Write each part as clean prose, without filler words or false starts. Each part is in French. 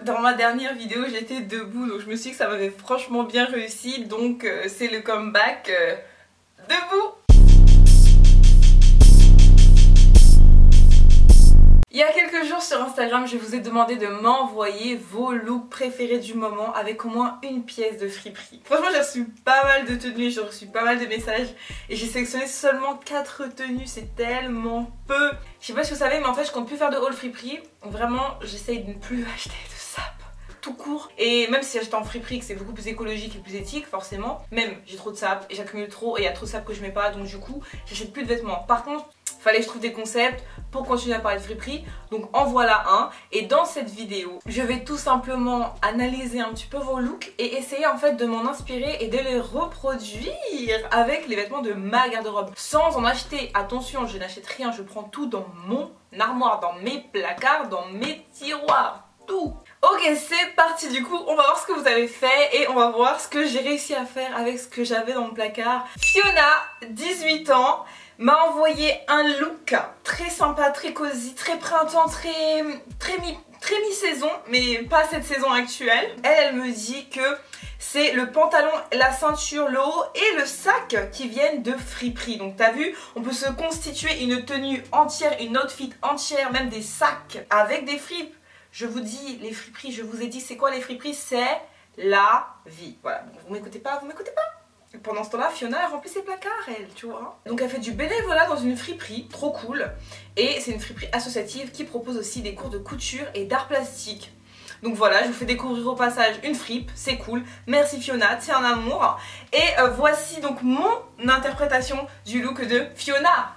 dans ma dernière vidéo j'étais debout, donc je me suis dit que ça m'avait franchement bien réussi, donc c'est le comeback debout. Il y a quelques jours sur Instagram, je vous ai demandé de m'envoyer vos looks préférés du moment avec au moins une pièce de friperie. Franchement, j'ai reçu pas mal de tenues, j'ai reçu pas mal de messages et j'ai sélectionné seulement 4 tenues, c'est tellement peu. Je sais pas si vous savez, mais en fait, je compte plus faire de haul friperie. Vraiment, j'essaye de ne plus acheter de sap tout court. Et même si j'achète en friperie, que c'est beaucoup plus écologique et plus éthique, forcément, même j'ai trop de sap et j'accumule trop et il y a trop de sap que je mets pas, donc du coup, j'achète plus de vêtements. Par contre, fallait que je trouve des concepts pour continuer à parler de friperie, donc en voilà un. Et dans cette vidéo, je vais tout simplement analyser un petit peu vos looks et essayer en fait de m'en inspirer et de les reproduire avec les vêtements de ma garde-robe. Sans en acheter, attention, je n'achète rien, je prends tout dans mon armoire, dans mes placards, dans mes tiroirs, tout. Ok, c'est parti, du coup on va voir ce que vous avez fait et on va voir ce que j'ai réussi à faire avec ce que j'avais dans mon placard. Fiona, 18 ans, m'a envoyé un look très sympa, très cosy, très printemps, très mi-saison, mais pas cette saison actuelle. Elle me dit que c'est le pantalon, la ceinture, le haut et le sac qui viennent de friperie. Donc t'as vu, on peut se constituer une tenue entière, une outfit entière, même des sacs avec des fripes. Je vous dis, les friperies, je vous ai dit, c'est quoi les friperies? C'est la vie. Voilà, bon, vous m'écoutez pas, vous m'écoutez pas. Pendant ce temps-là, Fiona elle remplit ses placards, elle, tu vois. Donc elle fait du bénévolat dans une friperie, trop cool. Et c'est une friperie associative qui propose aussi des cours de couture et d'art plastique. Donc voilà, je vous fais découvrir au passage une fripe, c'est cool. Merci Fiona, c'est un amour. Et voici donc mon interprétation du look de Fiona.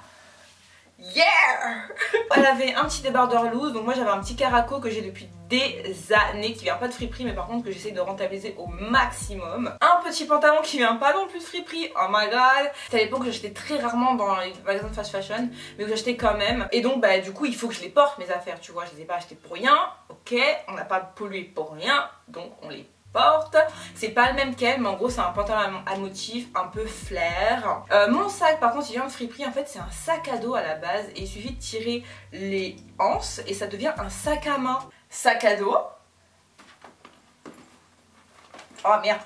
Yeah! Elle avait un petit débardeur loose, donc moi j'avais un petit caraco que j'ai depuis des années, qui vient pas de friperie mais par contre que j'essaie de rentabiliser au maximum. Un petit pantalon qui vient pas non plus de friperie, oh my god. C'était à l'époque que j'achetais très rarement dans les magasins de fast fashion, mais que j'achetais quand même. Et donc bah du coup il faut que je les porte mes affaires, tu vois, je les ai pas achetées pour rien, ok, on n'a pas pollué pour rien, donc on les porte. C'est pas le même qu'elle, mais en gros c'est un pantalon à motif un peu flair. Mon sac par contre il vient de friperie, en fait c'est un sac à dos à la base et il suffit de tirer les anses et ça devient un sac à main. Sac à dos. Oh merde,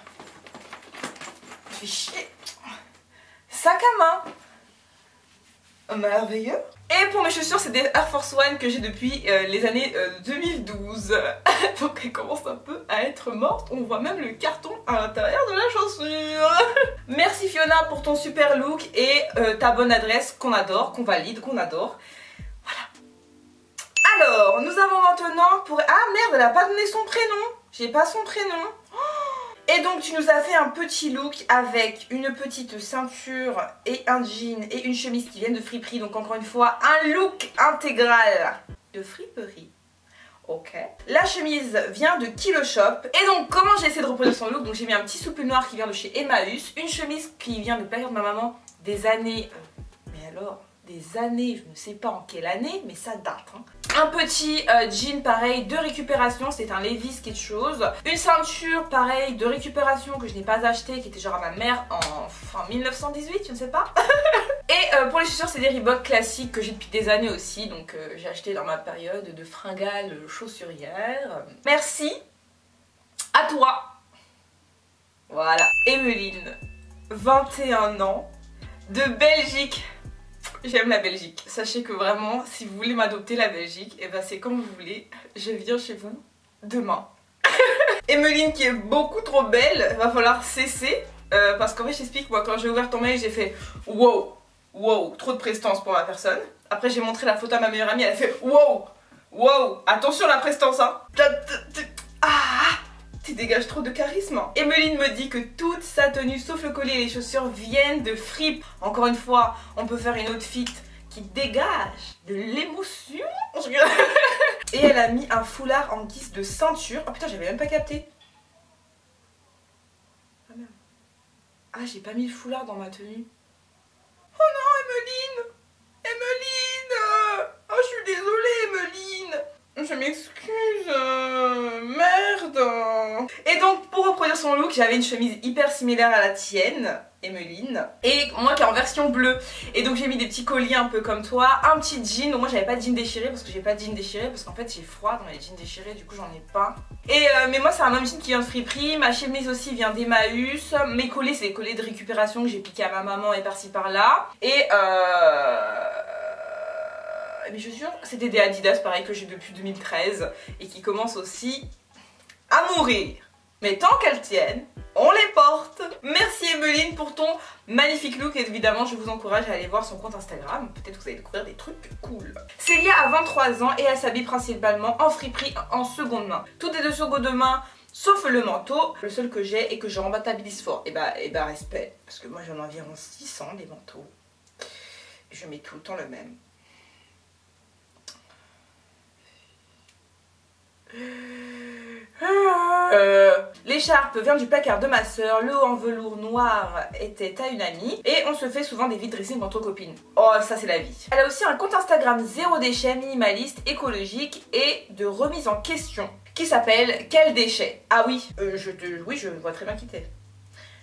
je fais chier. Sac à main. Merveilleux. Et pour mes chaussures, c'est des Air Force One que j'ai depuis les années 2012. Donc elles commencent un peu à être mortes. On voit même le carton à l'intérieur de la chaussure. Merci Fiona pour ton super look et ta bonne adresse qu'on adore, qu'on valide, qu'on adore. Voilà. Alors, nous avons maintenant pour... Ah merde, elle a pas donné son prénom. J'ai pas son prénom. Et donc tu nous as fait un petit look avec une petite ceinture et un jean et une chemise qui viennent de friperie. Donc encore une fois, un look intégral de friperie. Ok. La chemise vient de Kilo Shop. Et donc comment j'ai essayé de reproduire son look? Donc j'ai mis un petit soupel noir qui vient de chez Emmaüs. Une chemise qui vient de placard de ma maman des années... mais alors, des années, je ne sais pas en quelle année, mais ça date. Hein. Un petit jean pareil de récupération, c'est un Levi's quelque chose. Une ceinture pareil de récupération que je n'ai pas acheté, qui était genre à ma mère en 1918, je ne sais pas. Et pour les chaussures c'est des Reebok classiques que j'ai depuis des années aussi, donc j'ai acheté dans ma période de fringale chaussurière. Merci à toi. Voilà, Emeline, 21 ans, de Belgique. J'aime la Belgique. Sachez que vraiment, si vous voulez m'adopter la Belgique, et ben c'est comme vous voulez. Je viens chez vous demain. Emeline qui est beaucoup trop belle, va falloir cesser. Parce qu'en fait, je t'explique, moi quand j'ai ouvert ton mail, j'ai fait wow, wow, trop de prestance pour ma personne. Après, j'ai montré la photo à ma meilleure amie, elle a fait wow, wow, attention la prestance, hein. Ah, tu dégages trop de charisme. Emeline me dit que toute sa tenue, sauf le collier et les chaussures, viennent de fripe. Encore une fois, on peut faire une outfit qui dégage de l'émotion. Et elle a mis un foulard en guise de ceinture. Oh putain, j'avais même pas capté. Ah merde. Ah, j'ai pas mis le foulard dans ma tenue. Oh non, Emeline, Emeline. Oh, je suis désolée, Emeline. Je m'excuse, merde. Et donc pour reproduire son look, j'avais une chemise hyper similaire à la tienne. Emeline, et moi qui est en version bleue. Et donc j'ai mis des petits colliers un peu comme toi, un petit jean. Donc moi j'avais pas de jean déchiré parce que j'ai pas de jean déchiré parce qu'en fait j'ai froid dans les jeans déchirés, du coup j'en ai pas. Et mais moi c'est un même jean qui vient de Friperie, ma chemise aussi vient d'Emmaüs, mes colliers c'est des colliers de récupération que j'ai piqué à ma maman et par-ci par-là. Et mes chaussures c'était des Adidas pareil que j'ai depuis 2013 et qui commencent aussi à mourir. Mais tant qu'elles tiennent, on les porte. Merci Emeline pour ton magnifique look et évidemment je vous encourage à aller voir son compte Instagram. Peut-être que vous allez découvrir des trucs cool. Célia a 23 ans et elle s'habille principalement en friperie en seconde main. Tout est de seconde main sauf le manteau. Le seul que j'ai et que je rembâtabilise fort. Et bah respect. Parce que moi j'en ai environ 600 des manteaux. Et je mets tout le temps le même. L'écharpe vient du placard de ma soeur, le haut en velours noir était à une amie et on se fait souvent des vide dressing entre copines. Oh ça c'est la vie. Elle a aussi un compte Instagram zéro déchet, minimaliste, écologique et de remise en question qui s'appelle Quel déchet. Ah oui, je vois très bien qui t'es.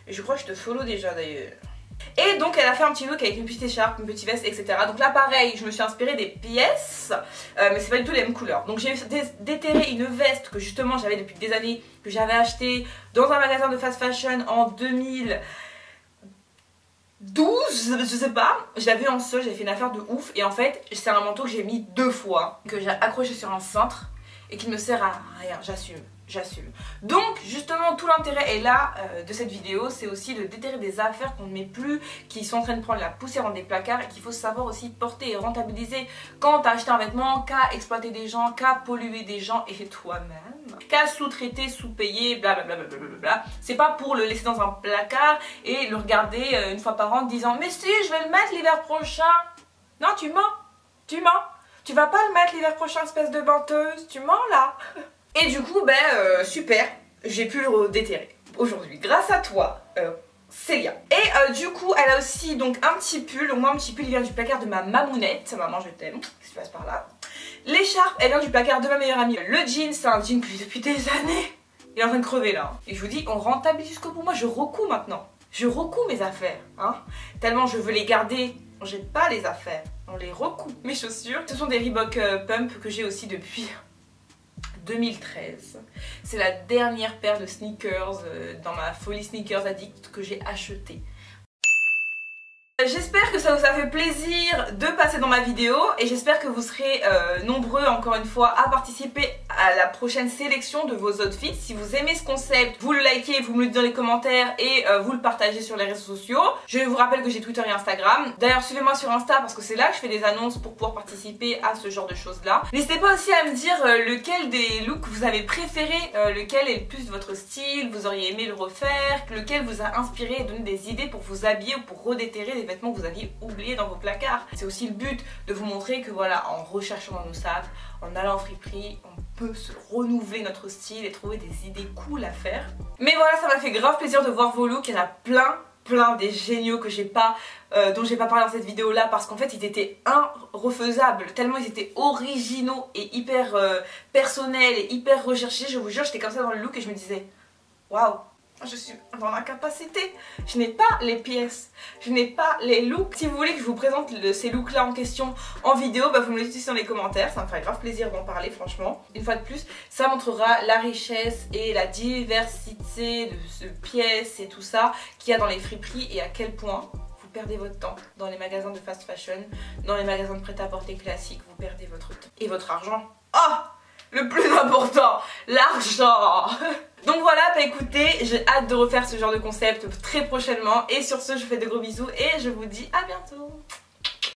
Et je crois que je te follow déjà d'ailleurs. Et donc elle a fait un petit look avec une petite écharpe, une petite veste, etc. Donc là pareil, je me suis inspirée des pièces, mais c'est pas du tout les mêmes couleurs. Donc j'ai déterré une veste que justement j'avais depuis des années, que j'avais achetée dans un magasin de fast fashion en 2012, je sais pas. Je l'avais en sol, j'ai fait une affaire de ouf. Et en fait c'est un manteau que j'ai mis 2 fois, que j'ai accroché sur un cintre et qui ne me sert à rien, j'assume. Donc justement tout l'intérêt est là de cette vidéo, c'est aussi de déterrer des affaires qu'on ne met plus, qui sont en train de prendre la poussière dans des placards et qu'il faut savoir aussi porter et rentabiliser quand t'as acheté un vêtement, qu'à exploiter des gens, qu'à polluer des gens et toi-même, qu'à sous-traiter, sous-payer, blablabla. C'est pas pour le laisser dans un placard et le regarder une fois par an en disant mais si je vais le mettre l'hiver prochain. Non tu mens, tu vas pas le mettre l'hiver prochain espèce de menteuse, tu mens là. Et du coup, super, j'ai pu le déterrer aujourd'hui, grâce à toi, Célia. Et du coup, elle a aussi donc un petit pull, donc moi un petit pull il vient du placard de ma mamounette, maman je t'aime, qu'est-ce qui se passe par là. L'écharpe, elle vient du placard de ma meilleure amie. Le jean, c'est un jean que j'ai depuis des années, il est en train de crever là. Et je vous dis, on rentabilise jusqu'au bout, moi je recoue maintenant. Je recoue mes affaires, hein, tellement je veux les garder. On jette pas les affaires, on les recoue. Mes chaussures, ce sont des Reebok Pump que j'ai aussi depuis 2013. C'est la dernière paire de sneakers dans ma folie sneakers addict que j'ai acheté. J'espère que ça vous a fait plaisir de passer dans ma vidéo et j'espère que vous serez nombreux encore une fois à participer à la prochaine sélection de vos outfits. Si vous aimez ce concept, vous le likez, vous me le dites dans les commentaires et vous le partagez sur les réseaux sociaux. Je vous rappelle que j'ai Twitter et Instagram. D'ailleurs suivez-moi sur Insta parce que c'est là que je fais des annonces pour pouvoir participer à ce genre de choses là. N'hésitez pas aussi à me dire lequel des looks vous avez préféré, lequel est le plus de votre style, vous auriez aimé le refaire, lequel vous a inspiré et donné des idées pour vous habiller ou pour redéterrer des vêtements que vous aviez oubliés dans vos placards. C'est aussi le but de vous montrer que voilà, en recherchant dans nos sacs, en allant en friperie, on peut se renouveler notre style et trouver des idées cool à faire. Mais voilà, ça m'a fait grave plaisir de voir vos looks. Il y en a plein des géniaux que j'ai pas, dont j'ai pas parlé dans cette vidéo là parce qu'en fait ils étaient irrefaisables, tellement ils étaient originaux et hyper personnels et hyper recherchés. Je vous jure, j'étais comme ça dans le look et je me disais waouh, je suis dans l'incapacité, je n'ai pas les pièces, je n'ai pas les looks. Si vous voulez que je vous présente ces looks là en question en vidéo, vous me le dites ici dans les commentaires, ça me ferait grave plaisir d'en parler franchement. Une fois de plus, ça montrera la richesse et la diversité de pièces et tout ça qu'il y a dans les friperies et à quel point vous perdez votre temps dans les magasins de fast fashion, dans les magasins de prêt-à-porter classiques, vous perdez votre temps et votre argent. Oh, le plus important, l'argent. Donc voilà, écoutez, j'ai hâte de refaire ce genre de concept très prochainement. Et sur ce, je vous fais de gros bisous et je vous dis à bientôt.